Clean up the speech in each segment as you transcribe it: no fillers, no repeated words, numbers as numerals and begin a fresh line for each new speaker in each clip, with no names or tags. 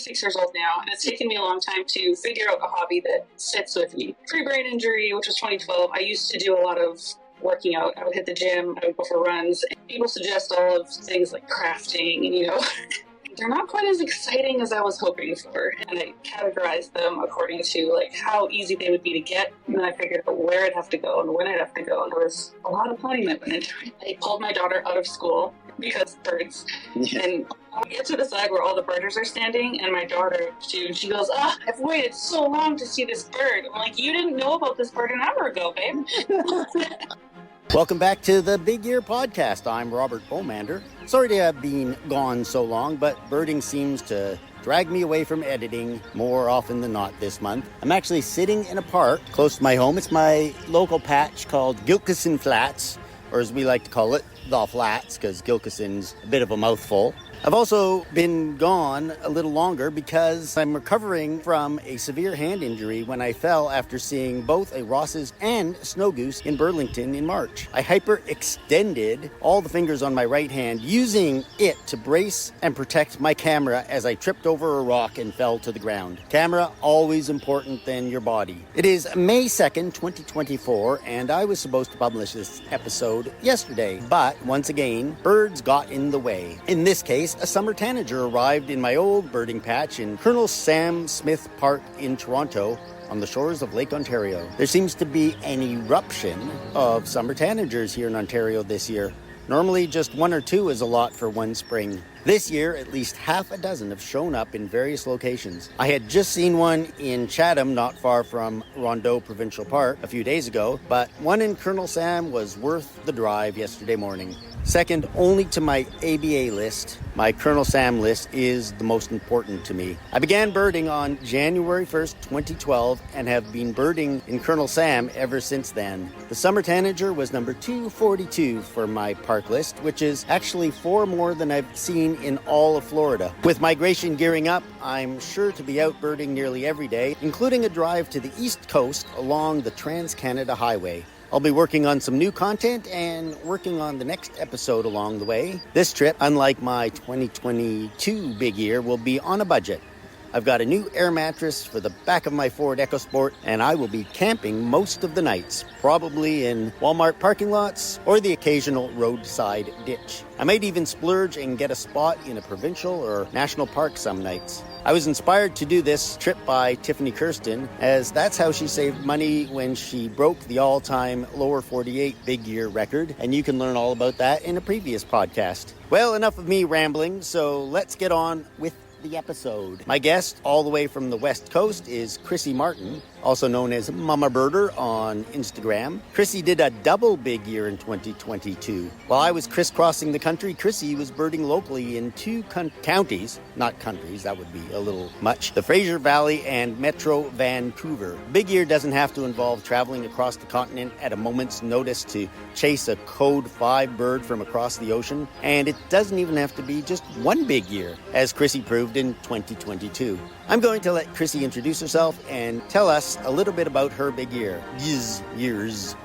36 years old now, and it's taken me a long time to figure out a hobby that sits with me. Pre-brain injury, which was 2012, I used to do a lot of working out. I would hit the gym, I would go for runs. People suggest all of things like crafting and, they're not quite as exciting as I was hoping for. And I categorized them according to how easy they would be to get. And then I figured out where I'd have to go and when I'd have to go. And there was a lot of planning that went into it. I pulled my daughter out of school because birds. And I get to the side where all the birders are standing, and my daughter, she goes, I've waited so long to see this bird. I'm like, you didn't know about this bird an hour ago, babe.
Welcome back to the Big Year Podcast. I'm Robert Bomander. Sorry to have been gone so long, but birding seems to drag me away from editing more often than not this month. I'm actually sitting in a park close to my home. It's my local patch called Gilkison Flats, or as we like to call it, the Flats, because Gilkison's a bit of a mouthful. I've also been gone a little longer because I'm recovering from a severe hand injury when I fell after seeing both a Ross's and snow goose in Burlington in March. I hyperextended all the fingers on my right hand, using it to brace and protect my camera as I tripped over a rock and fell to the ground. Camera, always important than your body. It is May 2nd, 2024, and I was supposed to publish this episode yesterday, but once again, birds got in the way. In this case, a Summer Tanager arrived in my old birding patch in Colonel Sam Smith Park in Toronto on the shores of Lake Ontario. There seems to be an eruption of Summer Tanagers here in Ontario this year. Normally just one or two is a lot for one spring. This year, at least half a dozen have shown up in various locations. I had just seen one in Chatham, not far from Rondeau Provincial Park, a few days ago, but one in Colonel Sam was worth the drive yesterday morning. Second only to my ABA list, my Colonel Sam list is the most important to me. I began birding on January 1st, 2012, and have been birding in Colonel Sam ever since then. The Summer Tanager was number 242 for my park list, which is actually 4 more than I've seen in all of Florida. With migration gearing up, I'm sure to be out birding nearly every day, including a drive to the East Coast along the Trans-Canada Highway. I'll be working on some new content and working on the next episode along the way. This trip, unlike my 2022 big year, will be on a budget. I've got a new air mattress for the back of my Ford EcoSport, and I will be camping most of the nights, probably in WallMart parking lots or the occasional roadside ditch. I might even splurge and get a spot in a provincial or national park some nights. I was inspired to do this trip by Tiffany Kirsten, as that's how she saved money when she broke the all-time lower 48 big year record, and you can learn all about that in a previous podcast. Well, enough of me rambling, so let's get on with the episode. My guest, all the way from the West Coast, is Krissi Martin, also known as Mama Birder on Instagram. Krissi did a double big year in 2022. While I was crisscrossing the country, Krissi was birding locally in 2 counties, not countries, that would be a little much, the Fraser Valley and Metro Vancouver. Big year doesn't have to involve traveling across the continent at a moment's notice to chase a Code 5 bird from across the ocean, and it doesn't even have to be just one big year, as Krissi proved in 2022. I'm going to let Krissi introduce herself and tell us a little bit about her big year. Years,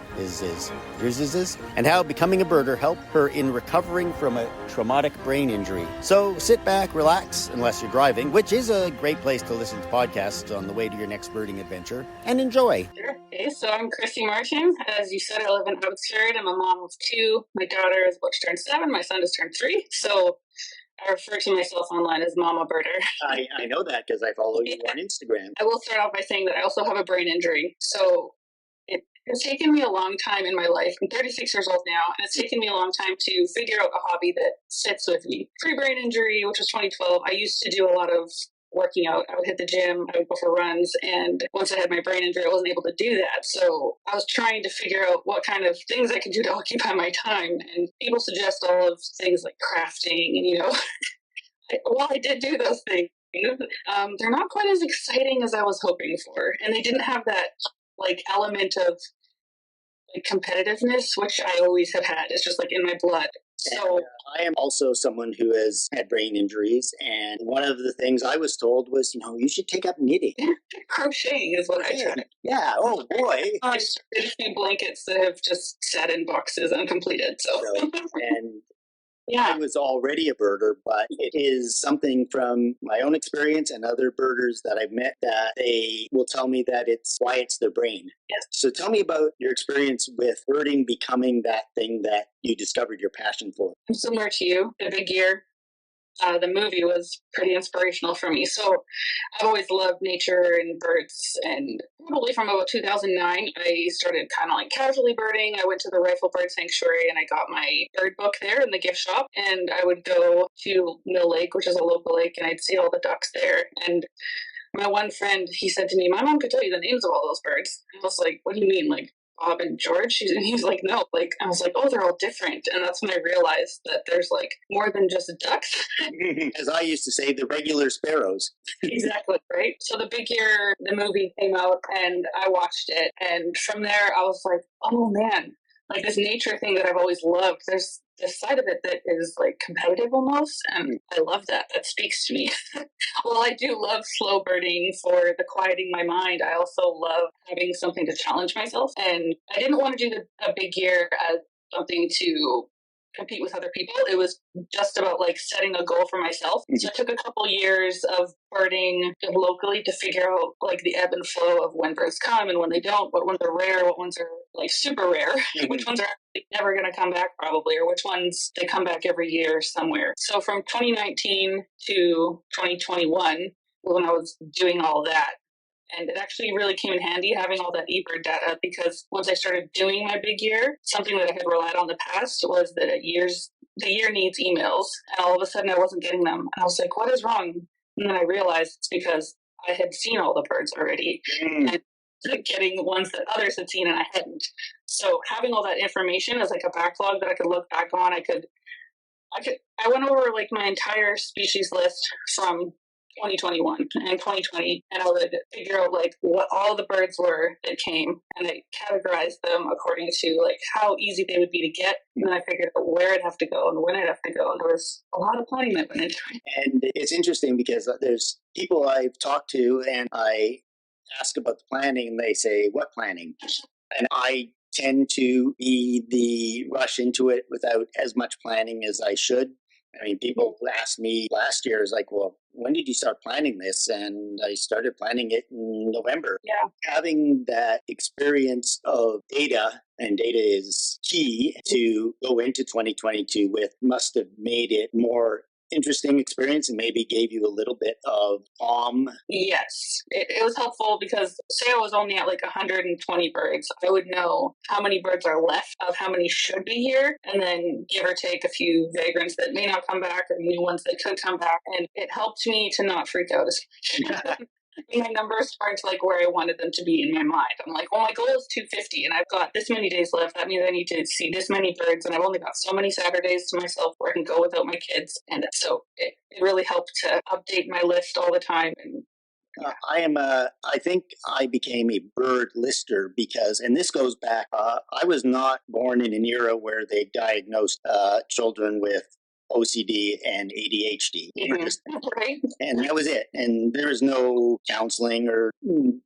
and how becoming a birder helped her in recovering from a traumatic brain injury. So sit back, relax, unless you're driving, which is a great place to listen to podcasts on the way to your next birding adventure, and enjoy.
Sure. Okay, so I'm Krissi Martin. As you said, I live in Abbotsford. I'm a mom of 2. My daughter is about to turn 7. My son has turned 3. So I refer to myself online as Mama Birder.
I know that because I follow you on Instagram.
I will start off by saying that I also have a brain injury. So it's taken me a long time in my life. I'm 36 years old now, and it's taken me a long time to figure out a hobby that sits with me. Pre-brain injury, which was 2012, I used to do a lot of working out. I would hit the gym, I would go for runs, and once I had my brain injury, I wasn't able to do that. So I was trying to figure out what kind of things I could do to occupy my time, and people suggest all of things like crafting, and while I did do those things, they're not quite as exciting as I was hoping for, and they didn't have that element of competitiveness, which I always have had. It's just in my blood. So
I am also someone who has had brain injuries, and one of the things I was told was, you should take up knitting.
Crocheting is what I tried.
Yeah, oh boy.
I started a few blankets that have just sat in boxes uncompleted. So
and
Yeah.
I was already a birder, but it is something from my own experience and other birders that I've met that they will tell me that it's quiets their brain.
Yes.
So tell me about your experience with birding becoming that thing that you discovered your passion for.
I'm similar to you, the big year. The movie was pretty inspirational for me. So I've always loved nature and birds, and probably from about 2009, I started kind of like casually birding. I went to the Rifle Bird Sanctuary and I got my bird book there in the gift shop, and I would go to Mill Lake, which is a local lake, and I'd see all the ducks there. And my one friend, he said to me, "My mom could tell you the names of all those birds." I was like, "What do you mean, like Bob and George?" And he was like, "No." Like, I was like, "Oh, they're all different." And that's when I realized that there's like more than just ducks.
As I used to say, the regular sparrows.
Exactly, right? So the big year, the movie came out and I watched it. And from there, I was like, oh man, like this nature thing that I've always loved, there's this side of it that is like competitive almost. And I love that. That speaks to me. Well, I do love slow birding for the quieting my mind. I also love having something to challenge myself. And I didn't want to do a big year as something to compete with other people. It was just about like setting a goal for myself. So it took a couple years of birding locally to figure out like the ebb and flow of when birds come and when they don't, what ones are rare, what ones are like super rare, which ones are never going to come back probably, or which ones they come back every year somewhere. So from 2019 to 2021, when I was doing all that, and it actually really came in handy having all that eBird data, because once I started doing my big year, something that I had relied on in the past was that the year needs emails. And all of a sudden I wasn't getting them. And I was like, what is wrong? And then I realized it's because I had seen all the birds already and getting the ones that others had seen and I hadn't. So having all that information as like a backlog that I could look back on, I went over like my entire species list from 2021 and 2020, and I would figure out like what all the birds were that came, and I categorized them according to like how easy they would be to get, and then I figured out where I'd have to go and when I'd have to go, and there was a lot of planning that went into it.
And it's interesting because there's people I've talked to and I ask about the planning and they say, what planning? And I tend to be the rush into it without as much planning as I should. I mean, people asked me last year, is like, well, when did you start planning this? And I started planning it in November.
Yeah.
Having that experience of data, and data is key to go into 2022 with, must have made it more interesting experience and maybe gave you a little bit of calm.
Yes, it was helpful because say I was only at like 120 birds, I would know how many birds are left of how many should be here, and then give or take a few vagrants that may not come back or new ones that could come back, and it helped me to not freak out as much. My numbers aren't like where I wanted them to be in my mind. I'm like, well, my goal is 250 and I've got this many days left. That means I need to see this many birds, and I've only got so many Saturdays to myself where I can go without my kids. And so it really helped to update my list all the time. And
I think I became a bird lister because, and this goes back, I was not born in an era where they diagnosed children with OCD and ADHD.
Right.
And that was it. And there was no counseling or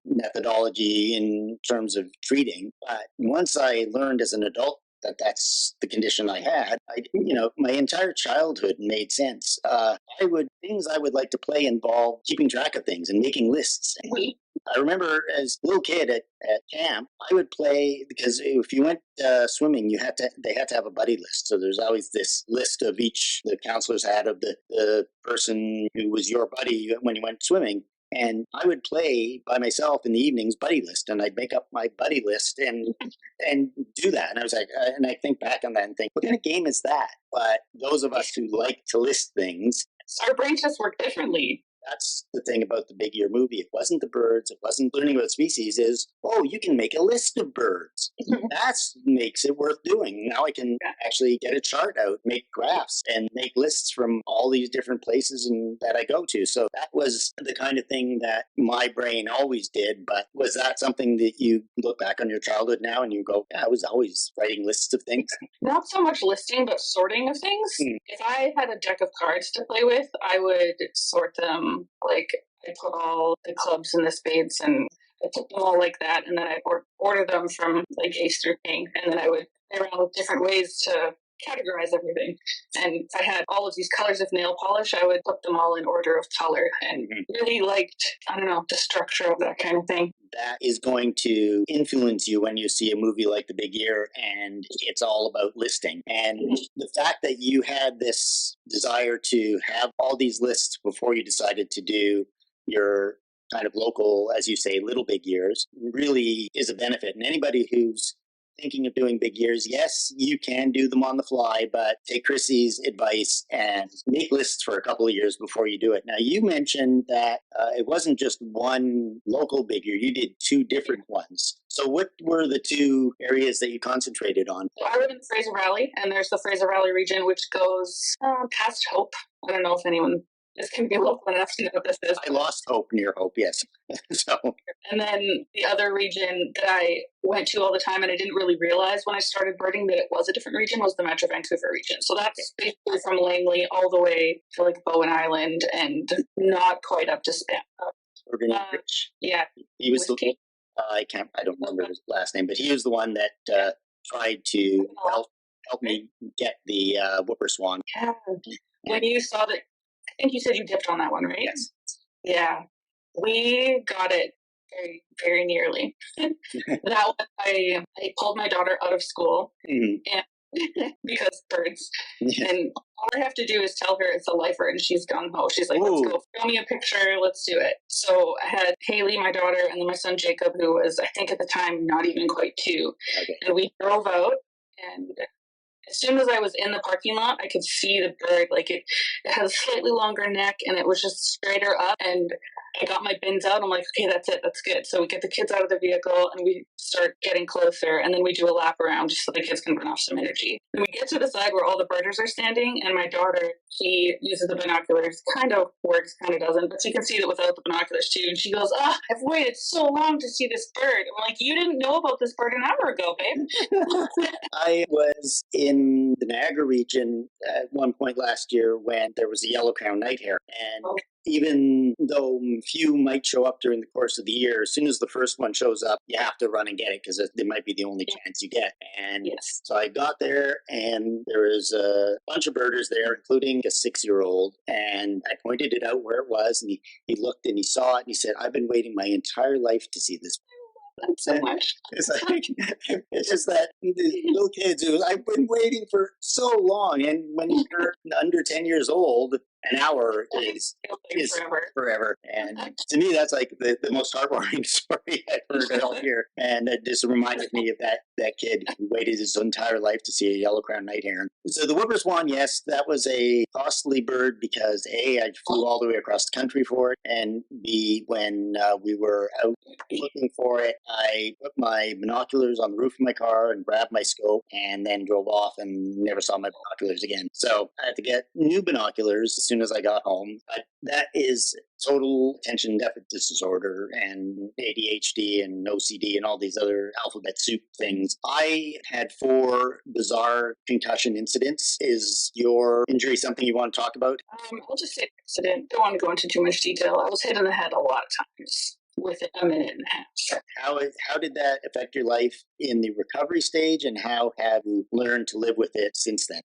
methodology in terms of treating. But once I learned as an adult that that's the condition I had, my entire childhood made sense. Things I would like to play involve keeping track of things and making lists. I remember as a little kid at camp, I would play, because if you went swimming, they had to have a buddy list. So there's always this list of each, the counselors had of the person who was your buddy when you went swimming. And I would play by myself in the evenings buddy list, and I'd make up my buddy list and do that. And I was like, and I think back on that and think, what kind of game is that? But those of us who like to list things,
our brains just work differently.
That's the thing about the Big Year movie. It wasn't the birds. It wasn't learning about species. Is, you can make a list of birds. That makes it worth doing. Now I can actually get a chart out, make graphs, and make lists from all these different places that I go to. So that was the kind of thing that my brain always did. But was that something that you look back on your childhood now and you go, I was always writing lists of things?
Not so much listing, but sorting of things. If I had a deck of cards to play with, I would sort them. Like, I put all the clubs and the spades, and I put them all like that, and then I order them from like ace through king, and then I would play around with different ways to categorize everything. And if I had all of these colors of nail polish, I would put them all in order of color and really liked, I don't know, the structure of that kind of thing.
That is going to influence you when you see a movie like The Big Ear and it's all about listing. And the fact that you had this desire to have all these lists before you decided to do your kind of local, as you say, little big ears, really is a benefit. And anybody who's thinking of doing big ears, yes, you can do them on the fly, but take Krissi's advice and make lists for a couple of years before you do it. Now, you mentioned that it wasn't just one local big ear, you did two different ones. So what were the two areas that you concentrated on?
So I live in the Fraser Valley, and there's the Fraser Valley region, which goes past Hope. I don't know if anyone is going to be local enough to know what this is.
I lost Hope near Hope, yes.
And then the other region that I went to all the time, and I didn't really realize when I started birding that it was a different region, was the Metro Vancouver region. So that's basically from Langley all the way to like Bowen Island and not quite up to Spam. Yeah.
He was I don't remember his last name, but he was the one that tried to help me get the whooper swan.
Yeah. When you saw that, I think you said you dipped on that one, right?
Yes.
Yeah. We got it very, very nearly. That one, I pulled my daughter out of school and because birds. And all I have to do is tell her it's a lifer, and she's gung ho. She's like, let's go. Show me a picture. Let's do it. So I had Haley, my daughter, and then my son Jacob, who was, I think at the time, not even quite 2. Okay. And we drove out, and as soon as I was in the parking lot, I could see the bird. Like it had a slightly longer neck, and it was just straighter up. And I got my bins out. I'm like, okay, that's it. That's good. So we get the kids out of the vehicle, and we start getting closer. And then we do a lap around just so the kids can burn off some energy. And we get to the side where all the birders are standing, and my daughter, she uses the binoculars. Kind of works, kind of doesn't. But she can see it without the binoculars, too. And she goes, I've waited so long to see this bird. I'm like, you didn't know about this bird an hour ago, babe.
I was in the Niagara region at one point last year when there was a yellow-crowned night hare. And even though few might show up during the course of the year, as soon as the first one shows up, you have to run and get it because it might be the only chance you get. And so I got there, and there was a bunch of birders there, including a 6-year-old. And I pointed it out where it was, and he looked and he saw it, and he said, I've been waiting my entire life to see this.
So much.
It's like, it's just that the little kids who I've been waiting for so long, and when you're under 10 years old, an hour is forever. And to me, that's like the most heartwarming story I've heard all year. And it just reminded me of that kid who waited his entire life to see a yellow-crowned night heron. So the whooper swan, yes, that was a costly bird because A, I flew all the way across the country for it, and B, when we were out looking for it, I put my binoculars on the roof of my car and grabbed my scope and then drove off and never saw my binoculars again. So I had to get new binoculars as soon as I got home. But that is total attention deficit disorder and ADHD and OCD and all these other alphabet soup things. I had 4 bizarre concussion incidents. Is your injury something you want to talk about?
I'll just say accident. Don't want to go into too much detail. I was hit in the head a lot of times within a minute and a half.
How did that affect your life in the recovery stage, and how have you learned to live with it since then?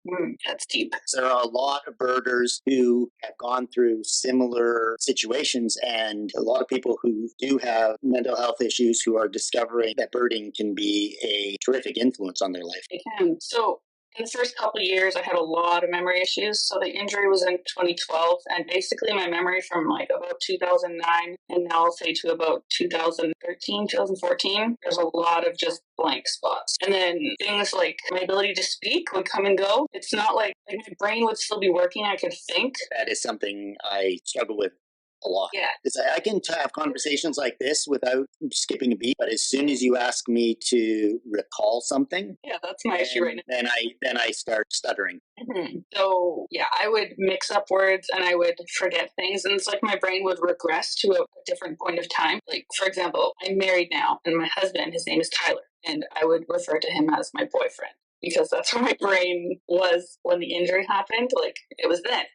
That's deep.
So there are a lot of birders who have gone through similar situations, and a lot of people who do have mental health issues who are discovering that birding can be a terrific influence on their life.
It can. So in the first couple of years, I had a lot of memory issues. So the injury was in 2012, and basically my memory from like about 2009 and now I'll say to about 2013, 2014, there's a lot of just blank spots. And then things like my ability to speak would come and go. It's not like my brain would still be working. I could think.
That is something I struggle with a lot.
Yeah.
I can have conversations like this without skipping a beat, but as soon as you ask me to recall something,
that's my issue right now.
Then I start stuttering.
So I would mix up words and I would forget things, and it's like my brain would regress to a different point of time. Like, for example, I'm married now, and my husband, his name is Tyler, and I would refer to him as my boyfriend because that's where my brain was when the injury happened. Like, it was then.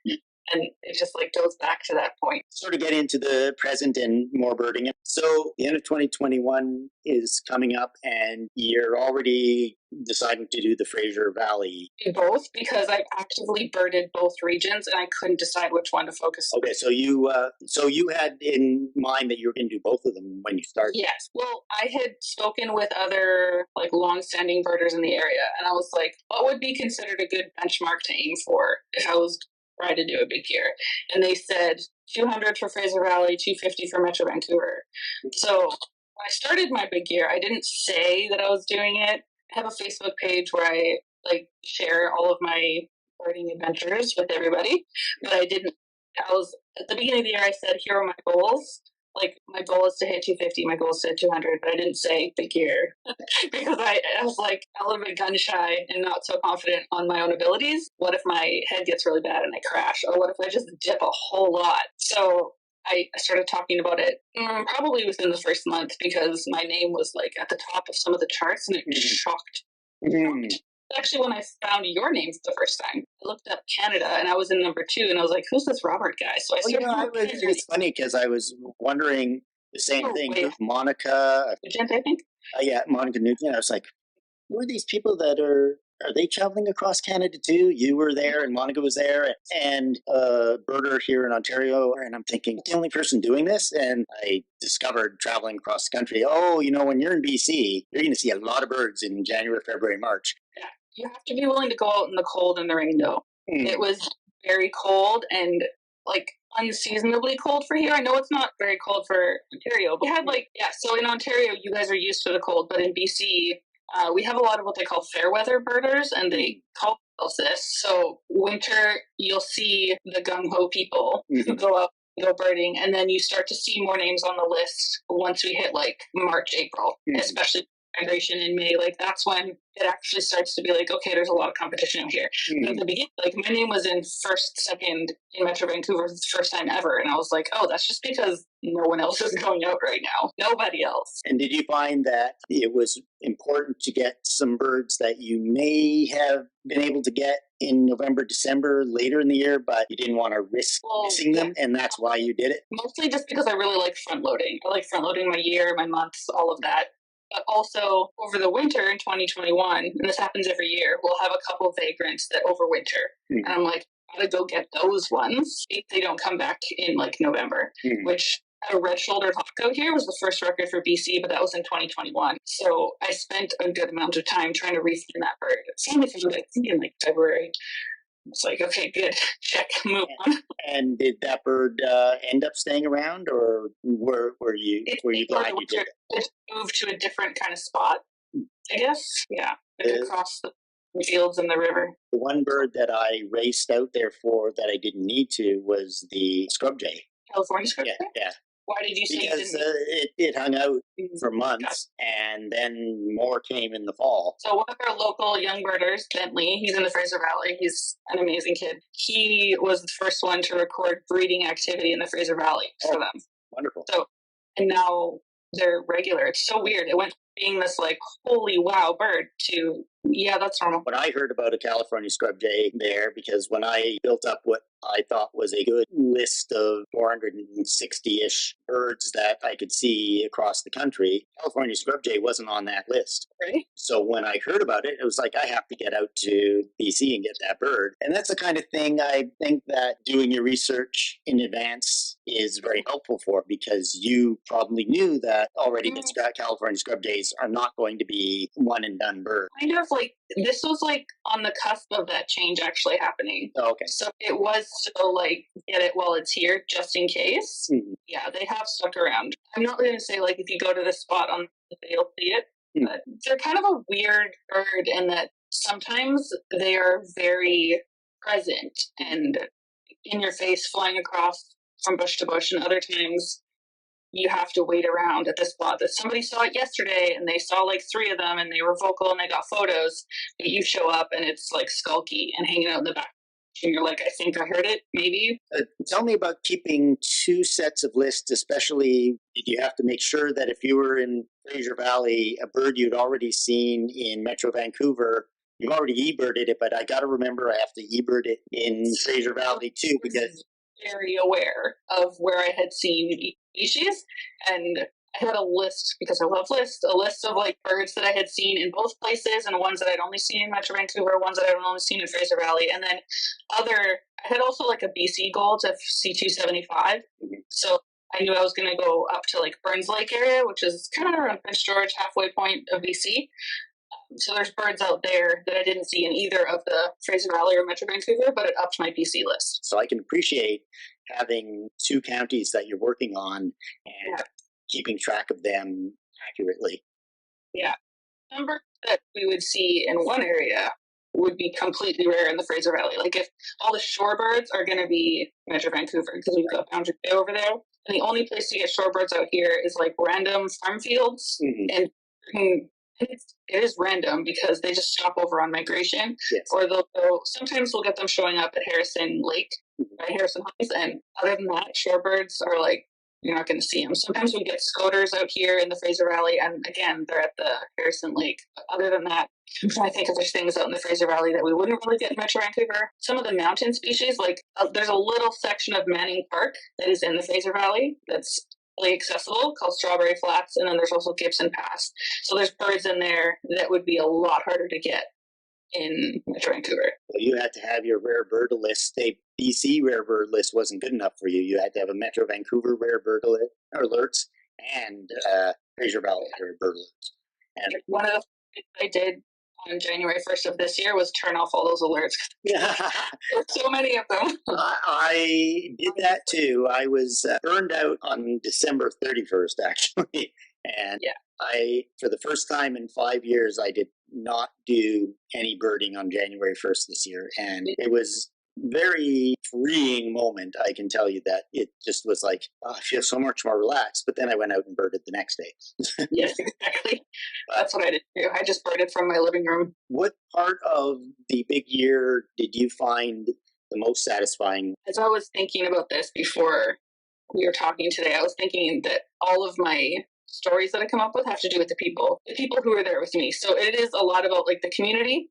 And it just like goes back to that point.
Sort of get into the present and more birding. So the end of 2021 is coming up and you're already deciding to do the Fraser Valley.
Both, because I've actively birded both regions and I couldn't decide which one to focus on.
Okay, so you had in mind that you were going to do both of them when you started.
Yes. Well, I had spoken with other like long-standing birders in the area, and I was like, what would be considered a good benchmark to aim for if I was trying to do a big year? And they said 200 for Fraser Valley, 250 for Metro Vancouver. So when I started my big year, I didn't say that I was doing it. I have a Facebook page where I like share all of my birding adventures with everybody, but I didn't. I was at the beginning of the year. I said, "Here are my goals. Like my goal is to hit 250. My goal is to hit 200." But I didn't say big year because I was like a little bit gun shy and not so confident on my own abilities. What if my head gets really bad and I crash, or what if I just dip a whole lot? So I started talking about it probably within the first month because my name was like at the top of some of the charts, and it shocked. Actually, when I found your name for the first time, I looked up Canada and I was in number 2, and I was like, "Who's this Robert guy?" So I started.
It's funny because I was wondering the same thing. Wait. Monica
Nugent, I think.
Yeah, Monica Nugent. I was like, who are these people that are they traveling across Canada too? You were there and Monica was there and a birder here in Ontario. And I'm thinking, the only person doing this? And I discovered traveling across the country, when you're in BC, you're going to see a lot of birds in January, February, March.
Yeah, you have to be willing to go out in the cold and the rain though. It was very cold and like unseasonably cold for here. I know it's not very cold for Ontario, but we had so in Ontario, you guys are used to the cold, but in BC, we have a lot of what they call fair weather birders, and they call themselves this. So winter, you'll see the gung-ho people who go out and go birding, and then you start to see more names on the list once we hit like March, April, especially migration in May. Like that's when it actually starts to be like, okay, there's a lot of competition out here. At the beginning, like my name was in first, second in Metro Vancouver for the first time ever, and I was like, oh, that's just because no one else is going out right now. Nobody else.
And did you find that it was important to get some birds that you may have been able to get in November, December, later in the year, but you didn't want to risk missing them, and that's why you did it?
Mostly just because I really like front loading. I like front loading my year, my months, all of that. But also over the winter in 2021, and this happens every year, we'll have a couple of vagrants that overwinter. And I'm like, I gotta go get those ones if they don't come back in like November, which a red-shouldered hawk out here was the first record for BC, but that was in 2021. So I spent a good amount of time trying to refine that bird. Same thing, I think in like February. It's like, okay, good, check, move on.
And did that bird end up staying around, or were you glad you did it?
It moved to a different kind of spot, I guess. Yeah, across the fields and the river.
The one bird that I raced out there for that I didn't need to was the scrub jay.
California scrub jay?
Yeah.
Why did you say
because it hung out for months, and then more came in the fall.
So one of our local young birders, Bentley, he's in the Fraser Valley. He's an amazing kid. He was the first one to record breeding activity in the Fraser Valley for them.
Wonderful.
So, and now they're regular. It's so weird. It went from being this like, holy wow bird to, yeah, that's normal.
When I heard about a California scrub jay there, because when I built up what I thought was a good list of 460-ish birds that I could see across the country, California scrub jay wasn't on that list.
Right.
So when I heard about it, it was like, I have to get out to BC and get that bird. And that's the kind of thing I think that doing your research in advance is very helpful for, because you probably knew that already that California scrub jays are not going to be one and done birds.
Kind of like, this was like on the cusp of that change actually happening.
Oh, okay.
So it was still like, get it while it's here, just in case. Yeah, they have stuck around. I'm not going to say like, if you go to the spot on the day, you'll see it, but they're kind of a weird bird in that sometimes they are very present and in your face, flying across from bush to bush, and other times you have to wait around at the spot that somebody saw it yesterday and they saw like 3 of them and they were vocal and they got photos, but you show up and it's like skulky and hanging out in the back. And you're like, I think I heard it, maybe.
Tell me about keeping 2 sets of lists, especially did you have to make sure that if you were in Fraser Valley, a bird you'd already seen in Metro Vancouver you've already e-birded it, but I got to remember I have to e-bird it in Fraser Valley too, because
very aware of where I had seen each species, and I had a list, because I love lists, a list of like birds that I had seen in both places, and ones that I'd only seen in Metro Vancouver, ones that I'd only seen in Fraser Valley, and then I had also like a BC goal to see 275. So I knew I was going to go up to like Burns Lake area, which is kind of around Prince George, halfway point of BC. So there's birds out there that I didn't see in either of the Fraser Valley or Metro Vancouver, but it upped my BC list.
So I can appreciate having two counties that you're working on and keeping track of them accurately.
Yeah. Number that we would see in one area would be completely rare in the Fraser Valley. Like if all the shorebirds are going to be Metro Vancouver, because we've got Boundary Bay over there, and the only place to get shorebirds out here is like random farm fields, and it is random because they just stop over on migration, or they'll go. Sometimes we'll get them showing up at Harrison Lake, by Harrison Heights, and other than that, shorebirds are like, you're not going to see them. Sometimes we get scoters out here in the Fraser Valley, and again, they're at the Harrison Lake. But other than that, I'm trying to think if there's things out in the Fraser Valley that we wouldn't really get in Metro Vancouver. Some of the mountain species, like there's a little section of Manning Park that is in the Fraser Valley that's really accessible, called Strawberry Flats, and then there's also Gibson Pass. So there's birds in there that would be a lot harder to get in Metro Vancouver.
Well, you had to have your rare bird list. The BC rare bird list wasn't good enough for you. You had to have a Metro Vancouver rare bird alerts and Fraser Valley rare bird alerts. And
one of the things I did on January 1st of this year was turn off all those alerts. There's so many of them.
I did that too. I was burned out on December 31st, actually. And for the first time in 5 years, I did not do any birding on January 1st this year. And it was very freeing moment. I can tell you that it just was like, oh, I feel so much more relaxed. But then I went out and birded the next day.
Yes, exactly. That's what I did too. I just birded from my living room.
What part of the big year did you find the most satisfying?
As I was thinking about this before we were talking today, I was thinking that all of my stories that I come up with have to do with the people who are there with me. So it is a lot about like the community,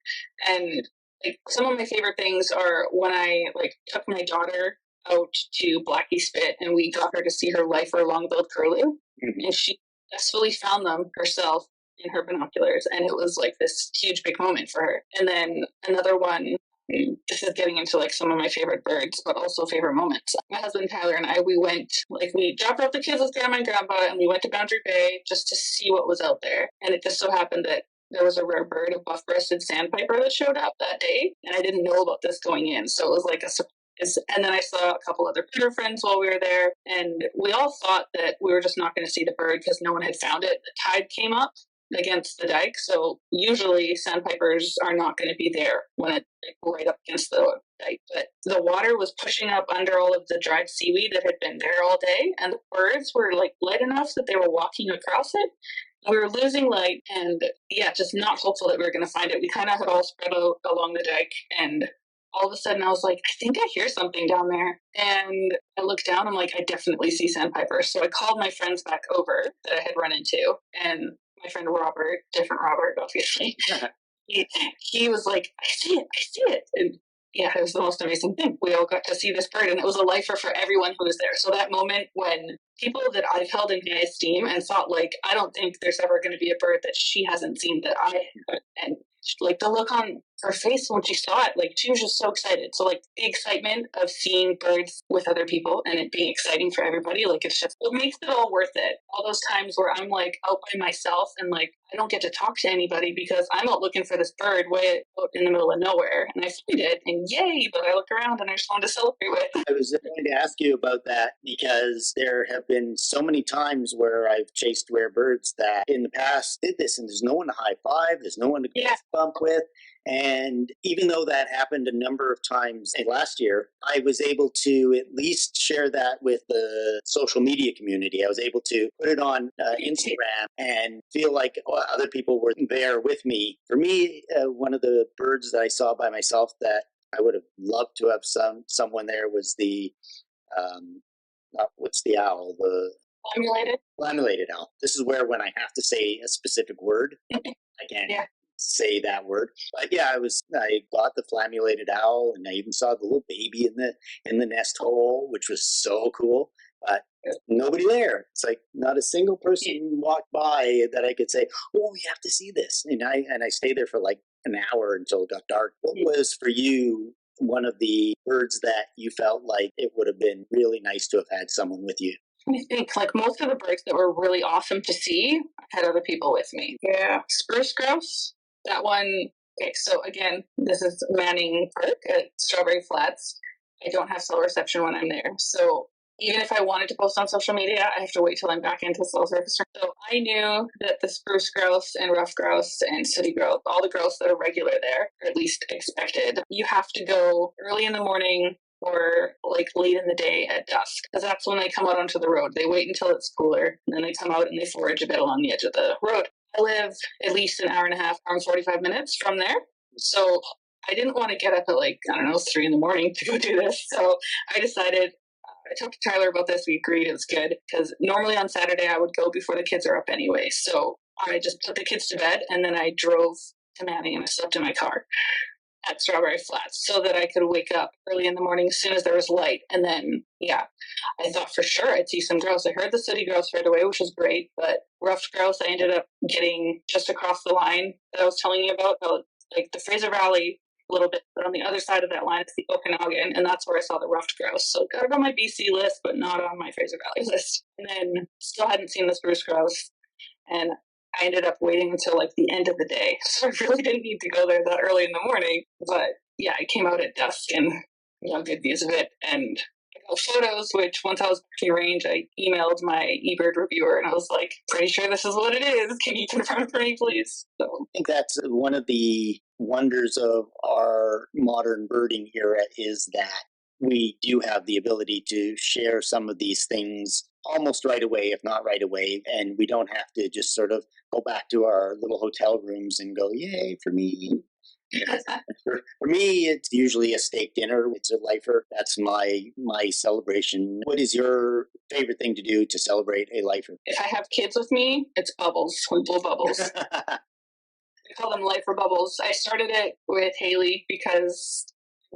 and like some of my favorite things are when I like took my daughter out to Blackie Spit and we got her to see her lifer long-billed curlew, and she successfully found them herself in her binoculars, and it was like this huge big moment for her. And then another one, this is getting into like some of my favorite birds, but also favorite moments. My husband Tyler and I, we dropped off the kids with Grandma and Grandpa, and we went to Boundary Bay just to see what was out there. And it just so happened that there was a rare bird, a buff-breasted sandpiper, that showed up that day, and I didn't know about this going in, so it was like a surprise. And then I saw a couple other critter friends while we were there, and we all thought that we were just not going to see the bird because no one had found it. The tide came up against the dike, so usually sandpipers are not going to be there when it's right up against the dike, but the water was pushing up under all of the dried seaweed that had been there all day, and the birds were like light enough that they were walking across it. We were losing light, and just not hopeful that we were going to find it. We kind of had all spread out along the dike, and all of a sudden I was like, I think I hear something down there. And I looked down, I'm like, I definitely see sandpipers. So I called my friends back over that I had run into, and my friend Robert, different Robert, obviously, he was like, I see it. And it was the most amazing thing. We all got to see this bird, and it was a lifer for everyone who was there. So that moment when people that I've held in high esteem and thought, like, I don't think there's ever going to be a bird that she hasn't seen that I have. And like the look on her face when she saw it, like she was just so excited. So like the excitement of seeing birds with other people and it being exciting for everybody, like it makes it all worth it. All those times where I'm like out by myself and like I don't get to talk to anybody because I'm out looking for this bird way out in the middle of nowhere, and I find it, and yay! But I look around and I just want to celebrate with.
I was going to ask you about that because there have been so many times where I've chased rare birds that in the past did this, and there's no one to high five, there's no one to bump with. And even though that happened a number of times last year, I was able to at least share that with the social media community. I was able to put it on Instagram and feel like other people were there with me. For me, one of the birds that I saw by myself that I would have loved to have someone there was the, what's the owl? The
Lamulated
owl. This is where when I have to say a specific word, I can't say that word. But yeah, I got the flammulated owl, and I even saw the little baby in the nest hole, which was so cool. But nobody there. It's like not a single person walked by that I could say, "Oh, you have to see this." And I stayed there for like an hour until it got dark. What was for you one of the birds that you felt like it would have been really nice to have had someone with you?
I think like most of the birds that were really awesome to see, I had other people with me. Yeah. Spruce grouse, that one. Okay, so again, this is Manning Park at Strawberry Flats. I don't have cell reception when I'm there. So even if I wanted to post on social media, I have to wait till I'm back into cell service. So I knew that the spruce grouse and rough grouse and sooty grouse, all the grouse that are regular there, or at least expected, you have to go early in the morning or like late in the day at dusk, because that's when they come out onto the road. They wait until it's cooler, and then they come out and they forage a bit along the edge of the road. I live at least an hour and a half, hour and 45 minutes from there. So I didn't want to get up at like, I don't know, 3 in the morning to go do this. So I decided, I talked to Tyler about this. We agreed it was good, because normally on Saturday I would go before the kids are up anyway. So I just put the kids to bed, and then I drove to Manning and I slept in my car at Strawberry Flats so that I could wake up early in the morning as soon as there was light. And then, yeah, I thought for sure I'd see some grouse. I heard the sooty grouse right away, which was great, but ruffed grouse I ended up getting just across the line that I was telling you about like the Fraser Valley a little bit, but on the other side of that line is the Okanagan, and that's where I saw the ruffed grouse. So got it on my BC list, but not on my Fraser Valley list. And then still hadn't seen the spruce grouse, and I ended up waiting until like the end of the day. So I really didn't need to go there that early in the morning. But yeah, I came out at dusk and good views of it. And I got photos, which once I was in range, I emailed my eBird reviewer and I was like, pretty sure this is what it is. Can you confirm for me, please? So
I think that's one of the wonders of our modern birding era, is that we do have the ability to share some of these things almost right away, if not right away, and we don't have to just sort of go back to our little hotel rooms and go, yay, for me. For me, it's usually a steak dinner. It's a lifer. That's my celebration. What is your favorite thing to do to celebrate a lifer?
If I have kids with me, it's bubbles. We blow bubbles. We call them lifer bubbles. I started it with Haley because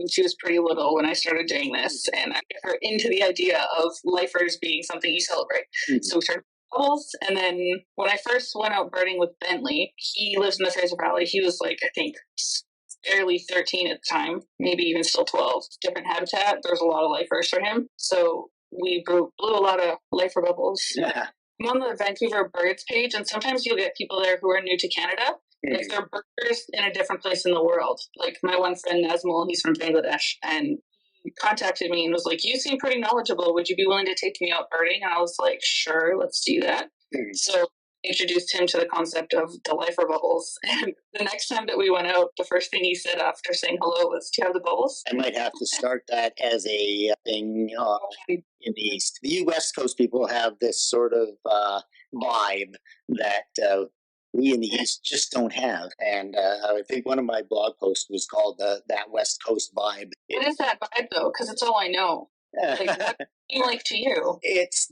she was pretty little when I started doing this, and I got her into the idea of lifers being something you celebrate. Mm-hmm. So we started bubbles, and then when I first went out birding with Bentley, he lives in the Fraser Valley. He was like, I think, barely 13 at the time, maybe even still 12. Different habitat. There's a lot of lifers for him. So we blew a lot of lifer bubbles. Yeah. I'm on the Vancouver Birds page, and sometimes you'll get people there who are new to Canada. Like they're birders in a different place in the world. Like my one friend Nazmul, he's from Bangladesh, and he contacted me and was like, "You seem pretty knowledgeable. Would you be willing to take me out birding?" And I was like, "Sure, let's do that." So I introduced him to the concept of the lifer bubbles. And the next time that we went out, the first thing he said after saying hello was, "Do you have the bubbles?"
I might have to start that as a thing in the East. The West Coast people have this sort of vibe that we in the East just don't have. And I think one of my blog posts was called that West Coast vibe.
What is that vibe, though? Because it's all I know. Like, what does it seem like to you?
It's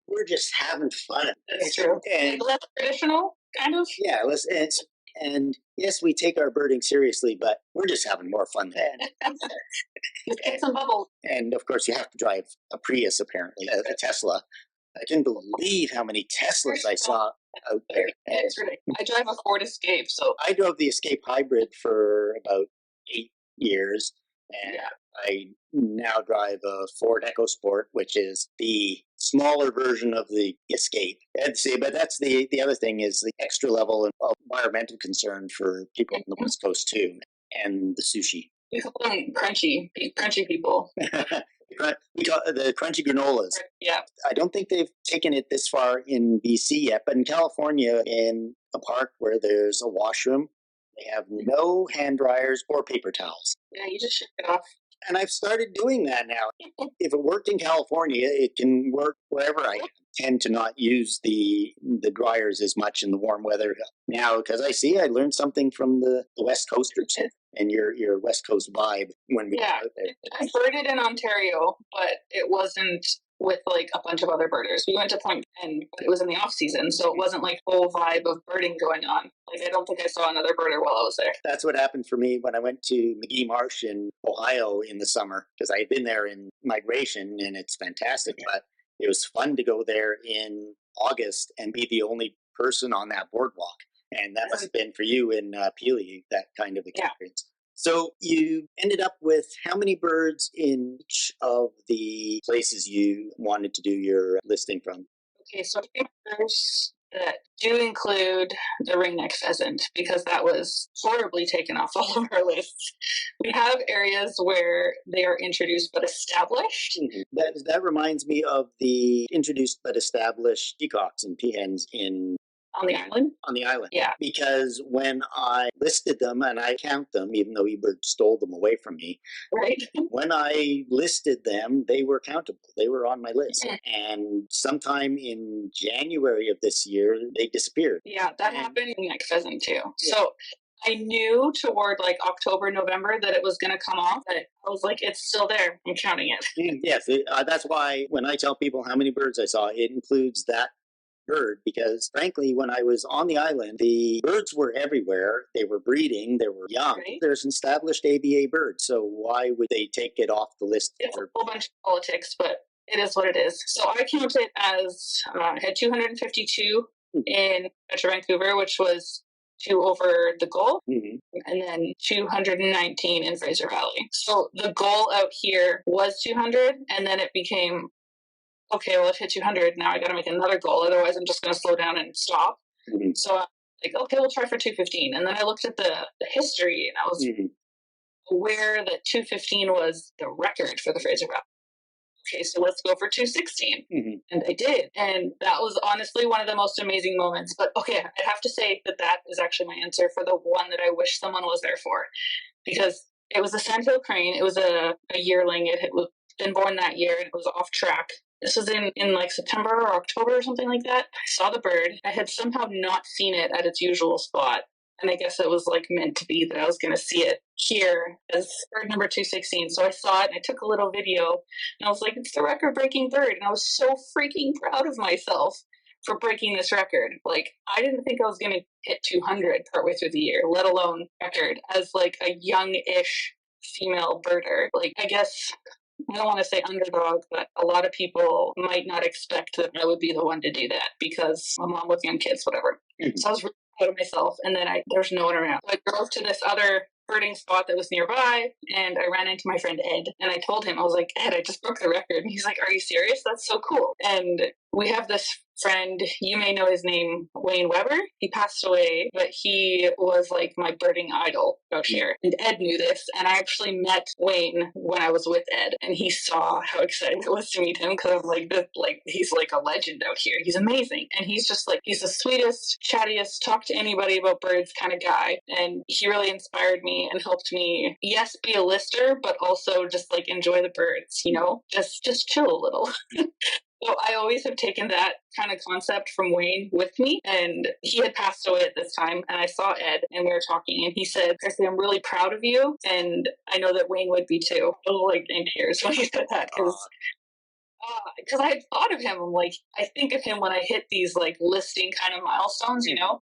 we're just having fun.
That's true. And less traditional, kind of?
Yeah, and yes, we take our birding seriously, but we're just having more fun than.
Let's get some bubbles.
And of course, you have to drive a Prius, apparently, a Tesla. I didn't believe how many Teslas I saw out there.
It's ridiculous. I drive a Ford Escape, so
I drove the Escape Hybrid for about 8 years, and yeah. I now drive a Ford EcoSport, which is the smaller version of the Escape. And see, but that's the other thing is the extra level of environmental concern for people on the West Coast too, and the sushi.
We call them crunchy people.
The crunchy granolas.
Yeah.
I don't think they've taken it this far in BC yet, but in California, in a park where there's a washroom, they have no hand dryers or paper towels.
Yeah, you just ship it off.
And I've started doing that now. If it worked in California, it can work wherever I am. Tend to not use the dryers as much in the warm weather now, because I learned something from the West Coasters and your West Coast vibe when we got out there.
I birded in Ontario, but it wasn't with like a bunch of other birders. We went to Point and it was in the off season, so it wasn't like whole vibe of birding going on. Like I don't think I saw another birder while I was there.
That's what happened for me when I went to McGee Marsh in Ohio in the summer, because I had been there in migration and it's fantastic, but it was fun to go there in August and be the only person on that boardwalk. And that must have been for you in Peely, that kind of experience. Yeah. So you ended up with how many birds in each of the places you wanted to do your listing from?
Okay, so birds that do include the ringneck pheasant, because that was horribly taken off all of our lists. We have areas where they are introduced but established.
Mm-hmm. That reminds me of the introduced but established peacocks and peahens
on the island?
On the island.
Yeah.
Because when I listed them, and I count them, even though eBird stole them away from me.
Right.
When I listed them, they were countable. They were on my list. And sometime in January of this year, they disappeared.
Yeah, that happened in like pheasant too. Yeah. So I knew toward like October, November that it was going to come off. But I was like, it's still there. I'm counting it.
Yes. That's why when I tell people how many birds I saw, it includes that bird, because frankly, when I was on the island, the birds were everywhere. They were breeding, they were young. Right. There's an established ABA bird, so why would they take it off the list?
It's a whole bunch of politics, but it is what it is. So I counted as I had 252 in Metro Vancouver, which was 2 over the goal, and then 219 in Fraser Valley. So the goal out here was 200, and then it became, okay, well, I've hit 200. Now I got to make another goal. Otherwise, I'm just going to slow down and stop. So I'm like, okay, we'll try for 215. And then I looked at the history, and I was aware that 215 was the record for the Fraser Valley. Okay, so let's go for 216. And I did. And that was honestly one of the most amazing moments. But okay, I have to say that is actually my answer for the one that I wish someone was there for. Because it was a sandhill crane. It was a yearling. It had been born that year, and it was off track. This was in like September or October or something like that. I saw the bird. I had somehow not seen it at its usual spot. And I guess it was like meant to be that I was going to see it here as bird number 216. So I saw it and I took a little video and I was like, it's the record breaking bird. And I was so freaking proud of myself for breaking this record. Like, I didn't think I was going to hit 200 partway through the year, let alone record as like a young-ish female birder. Like, I guess I don't want to say underdog, but a lot of people might not expect that I would be the one to do that because I'm a mom with young kids, whatever. So I was really proud of myself, and then there's no one around. So I drove to this other birding spot that was nearby, and I ran into my friend Ed, and I told him, I was like, Ed, I just broke the record. And he's like, are you serious? That's so cool. And we have this friend, you may know his name, Wayne Weber. He passed away, but he was like my birding idol out here. And Ed knew this, and I actually met Wayne when I was with Ed, and he saw how excited it was to meet him because I'm like, he's like a legend out here. He's amazing. And he's just like, he's the sweetest, chattiest, talk to anybody about birds kind of guy. And he really inspired me and helped me, yes, be a lister, but also just like enjoy the birds, you know, just chill a little. So I always have taken that kind of concept from Wayne with me, and he had passed away at this time, and I saw Ed, and we were talking, and he said, Krissi, I'm really proud of you, and I know that Wayne would be too. I was like in tears when he said that, because I had thought of him. I'm like, I think of him when I hit these like listing kind of milestones, you know?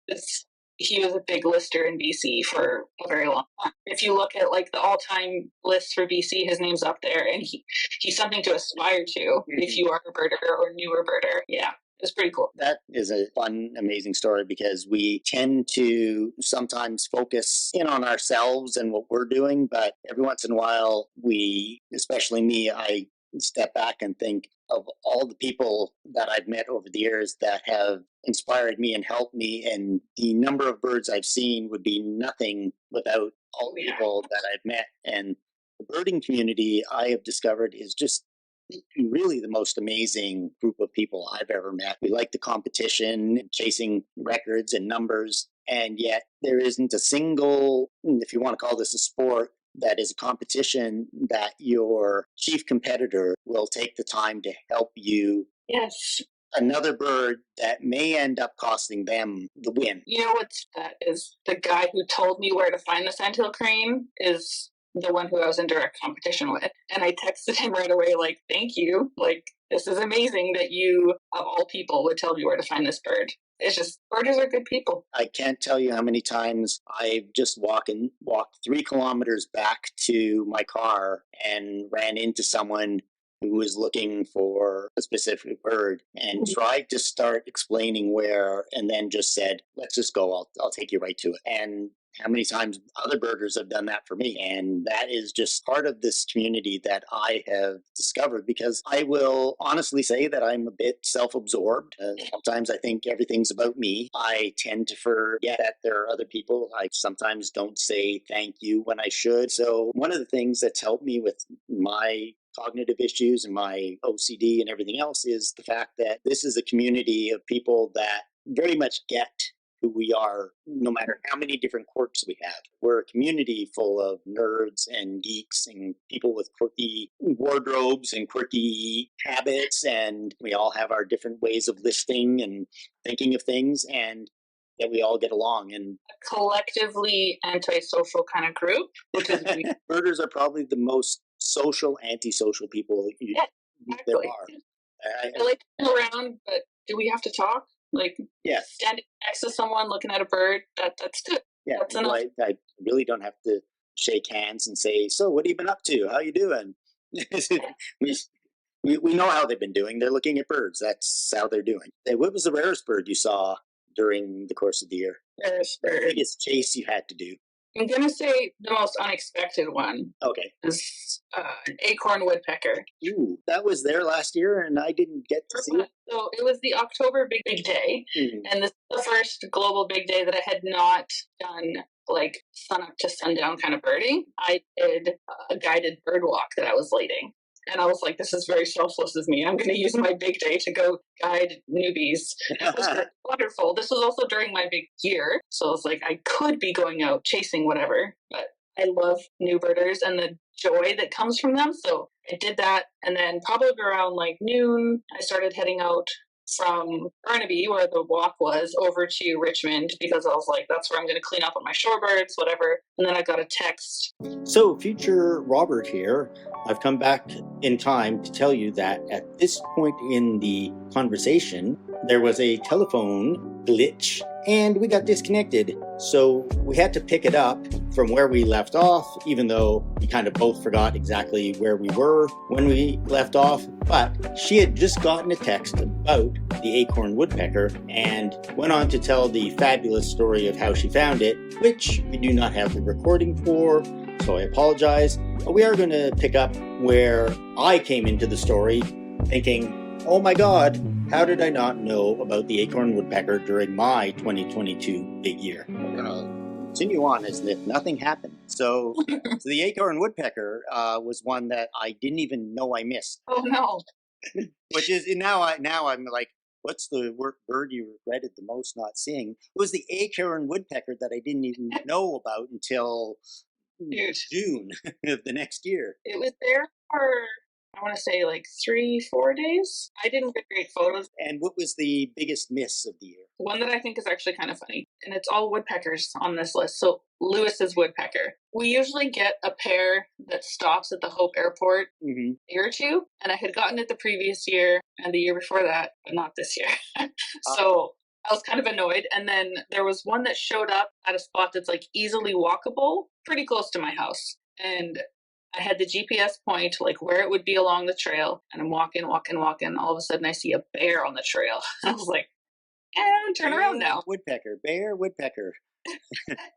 He was a big lister in BC for a very long time. If you look at like the all-time list for BC, his name's up there, and he's something to aspire to if you are a birder or newer birder. Yeah, it's pretty cool.
That is a fun, amazing story because we tend to sometimes focus in on ourselves and what we're doing, but every once in a while, especially me, I step back and think of all the people that I've met over the years that have inspired me and helped me, and the number of birds I've seen would be nothing without all the people that I've met. And the birding community, I have discovered, is just really the most amazing group of people I've ever met. We like the competition, chasing records and numbers, and yet there isn't a single, if you want to call this a sport, that is a competition that your chief competitor will take the time to help you.
Yes.
Another bird that may end up costing them the win.
You know what's that is? The guy who told me where to find the sandhill crane is the one who I was in direct competition with. And I texted him right away, like, thank you. Like, this is amazing that you, of all people, would tell me where to find this bird. It's just, birders are good people.
I can't tell you how many times I've just walked 3 kilometers back to my car and ran into someone who was looking for a specific bird and tried to start explaining where, and then just said, let's just go, I'll take you right to it. And how many times other birders have done that for me. And that is just part of this community that I have discovered, because I will honestly say that I'm a bit self-absorbed. Sometimes I think everything's about me. I tend to forget that there are other people. I sometimes don't say thank you when I should. So one of the things that's helped me with my cognitive issues and my OCD and everything else is the fact that this is a community of people that very much get who we are, no matter how many different quirks we have. We're a community full of nerds and geeks and people with quirky wardrobes and quirky habits, and we all have our different ways of listing and thinking of things, and that we all get along. And
collectively antisocial kind of group.
Birders are probably the most social, antisocial people there are.
I like to go around, but do we have to talk? Like, standing next to someone looking at a bird, that's good.
Yeah,
that's enough.
I really don't have to shake hands and say, so what have you been up to? How you doing? we know how they've been doing. They're looking at birds. That's how they're doing. Hey, what was the rarest bird you saw during the course of the year?
Rarest bird.
The biggest chase you had to do?
I'm going to say the most unexpected one.
Okay.
Is an acorn woodpecker.
Ooh, that was there last year, and I didn't get to see it.
So it was the October Big Day, and this is the first global big day that I had not done like sun up to sundown kind of birding. I did a guided bird walk that I was leading. And I was like, this is very selfless of me. I'm going to use my big day to go guide newbies. It was wonderful. This was also during my big year. So I was like, I could be going out chasing whatever, but I love new birders and the joy that comes from them. So I did that. And then probably around like noon, I started heading out from Burnaby, where the walk was, over to Richmond, because I was like, that's where I'm going to clean up on my shorebirds, whatever. And then I got a text.
So, future Robert here, I've come back in time to tell you that at this point in the conversation, there was a telephone glitch and we got disconnected. So we had to pick it up from where we left off, even though we kind of both forgot exactly where we were when we left off. But she had just gotten a text about the acorn woodpecker and went on to tell the fabulous story of how she found it, which we do not have the recording for, so I apologize. But we are going to pick up where I came into the story thinking, oh my God, how did I not know about the acorn woodpecker during my 2022 big year? We're going to continue on as if nothing happened. So the acorn woodpecker was one that I didn't even know I missed.
Oh no.
Which is, now I'm like, what's the bird you regretted the most not seeing? It was the acorn woodpecker that I didn't even know about until June of the next year.
It was there for, I want to say, like 3-4 days. I didn't get great photos.
And what was the biggest miss of the year?
One that I think is actually kind of funny, and it's all woodpeckers on this list. So Lewis's woodpecker. We usually get a pair that stops at the Hope Airport a year or two, and I had gotten it the previous year and the year before that, but not this year. So I was kind of annoyed. And then there was one that showed up at a spot that's like easily walkable, pretty close to my house. And I had the GPS point like where it would be along the trail. And I'm walking. All of a sudden I see a bear on the trail. I was like, turn around now.
Bear, woodpecker.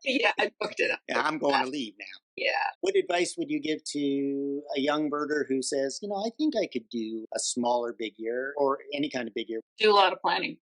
Yeah, I booked it up.
Yeah, I'm going to leave now.
Yeah.
What advice would you give to a young birder who says, I think I could do a smaller big year or any kind of big year?
Do a lot of planning.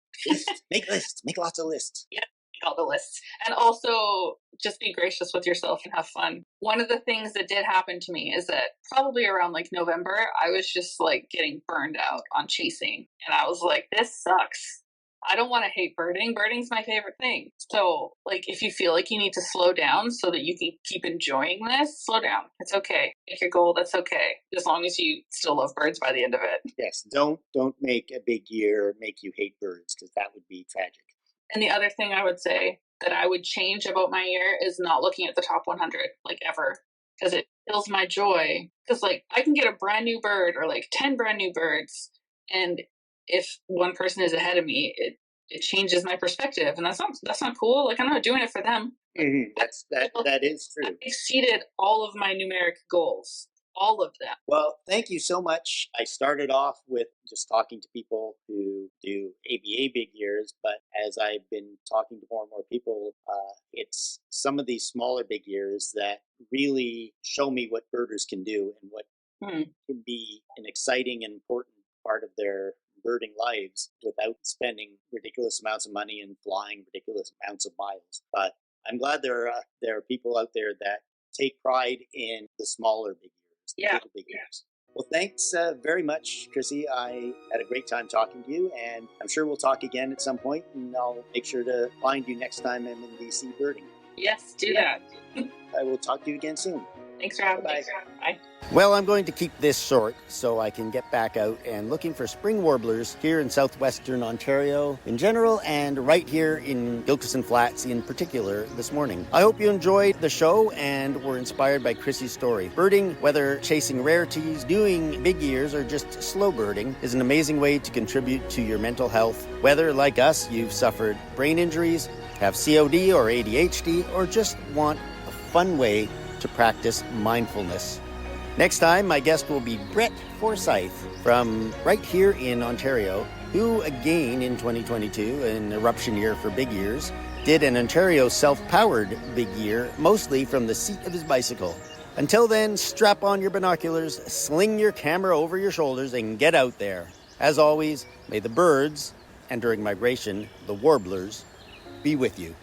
Make lists. Make lots of lists.
Yeah, make all the lists. And also just be gracious with yourself and have fun. One of the things that did happen to me is that probably around like November, I was just like getting burned out on chasing. And I was like, this sucks. I don't want to hate birding. Birding's my favorite thing. So, like, if you feel like you need to slow down so that you can keep enjoying this, slow down. It's okay. Make your goal. That's okay. As long as you still love birds by the end of it.
Yes. Don't make a big year make you hate birds, because that would be tragic.
And the other thing I would say that I would change about my year is not looking at the top 100, like, ever. Because it kills my joy. Because, like, I can get a brand new bird or, like, 10 brand new birds And if one person is ahead of me, it changes my perspective, and that's not cool. Like, I'm not doing it for them.
Mm-hmm. That is true.
I exceeded all of my numeric goals, all of them.
Well, thank you so much. I started off with just talking to people who do ABA big years, but as I've been talking to more and more people, it's some of these smaller big years that really show me what birders can do and what can be an exciting and important part of their birding lives without spending ridiculous amounts of money and flying ridiculous amounts of miles. But I'm glad there are people out there that take pride in the smaller big years, the little big years. Well, thanks very much, Krissi. I had a great time talking to you, and I'm sure we'll talk again at some point, and I'll make sure to find you next time I'm in BC birding.
Yes, do that.
I will talk to you again soon.
Thanks for having me. Bye.
Well, I'm going to keep this short so I can get back out and looking for spring warblers here in southwestern Ontario in general and right here in Gilkison Flats in particular this morning. I hope you enjoyed the show and were inspired by Krissi's story. Birding, whether chasing rarities, doing big years, or just slow birding, is an amazing way to contribute to your mental health. Whether, like us, you've suffered brain injuries, have COD or ADHD, or just want a fun way to practice mindfulness. Next time, my guest will be Brett Forsyth from right here in Ontario, who again in 2022, an eruption year for big years, did an Ontario self-powered big year, mostly from the seat of his bicycle. Until then, strap on your binoculars, sling your camera over your shoulders, and get out there. As always, may the birds, and during migration, the warblers, be with you.